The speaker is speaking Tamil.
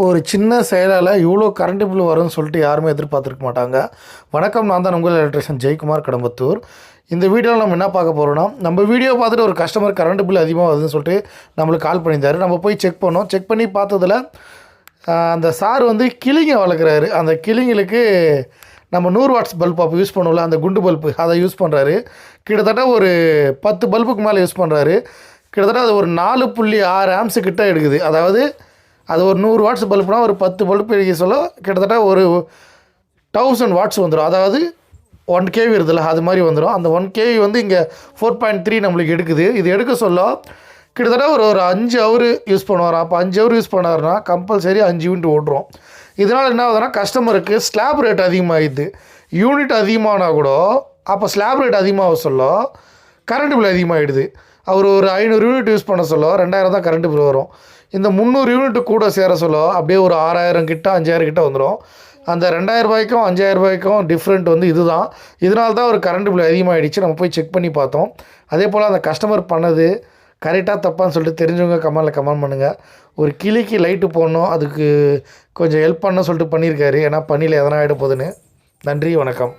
ஒரு சின்ன செயலால் இவ்வளோ கரண்ட் பில் வரும்னு சொல்லிட்டு யாருமே எதிர்பார்த்துருக்க மாட்டாங்க. வணக்கம், நான் தான் உங்கள் எலக்ட்ரிஷியன் ஜெயக்குமார், கடம்பத்தூர். இந்த வீடியோவில் நம்ம என்ன பார்க்க போகிறோம்னா, நம்ம வீடியோ பார்த்துட்டு ஒரு கஸ்டமர் கரண்ட் பில் அதிகமாக வருதுன்னு சொல்லிட்டு நம்மளுக்கு கால் பண்ணியிருந்தார். நம்ம போய் செக் பண்ணோம். செக் பண்ணி பார்த்ததில் அந்த சார் கிளிங்க வளர்க்குறாரு. அந்த கிளிங்களுக்கு நம்ம 100 வாட்ஸ் பல்ப் அப்போ யூஸ் பண்ணுவோம்ல, அந்த குண்டு பல்பு, அதை யூஸ் பண்ணுறாரு. கிட்டத்தட்ட ஒரு 10 பல்புக்கு மேலே யூஸ் பண்ணுறாரு. கிட்டத்தட்ட அது ஒரு 4.6 ஆம்ஸு கிட்ட எடுக்குது. அதாவது அது ஒரு 100 வாட்ஸ் பல்புனா ஒரு 10 பல்பு எடுக்க சொல்ல கிட்டத்தட்ட ஒரு 1000 வாட்ஸ் வந்துடும். அதாவது 1 kV இருக்குதுல்ல, அது மாதிரி வந்துடும். அந்த 1 kV இங்கே 4.3 நம்மளுக்கு எடுக்குது. இது எடுக்க சொல்ல கிட்டத்தட்ட ஒரு 5 ஹவர் யூஸ் பண்ணுவார். அப்போ 5 ஹவர் யூஸ் பண்ணாருன்னா கம்பல்சரி 5 யூனிட் ஓட்டுறோம். இதனால் என்ன ஆகுதுன்னா, கஸ்டமருக்கு ஸ்லாப் ரேட் அதிகமாகிடுது. யூனிட் அதிகமானால் கூட அப்போ ஸ்லாப் ரேட் அதிகமாக சொல்ல கரண்ட் பில் அதிகமாகிடுது. அவர் ஒரு 500 யூனிட் யூஸ் பண்ண சொல்ல 2000 தான் கரண்ட் பில் வரும். இந்த 300 யூனிட் கூட சேர சொல்ல அப்படியே ஒரு 6000 கிட்ட 5000 கிட்ட வந்துடும். அந்த 2000 ரூபாய்க்கும் 5000 ரூபாய்க்கும் டிஃப்ரெண்ட் இதுதான். இதனால தான் ஒரு கரண்ட் பில் அதிகமாகிடுச்சு. நம்ம போய் செக் பண்ணி பார்த்தோம். அதே போல் அந்த கஸ்டமர் பண்ணது கரெக்டாக தப்பான்னு சொல்லிட்டு தெரிஞ்சவங்க கமெண்ட் பண்ணுங்கள். ஒரு கிளிக்கு லைட்டு போடணும், அதுக்கு கொஞ்சம் ஹெல்ப் பண்ண சொல்லிட்டு பண்ணியிருக்காரு. ஏன்னா பண்ணியில் எதனா ஆகிட போகுதுன்னு. நன்றி, வணக்கம்.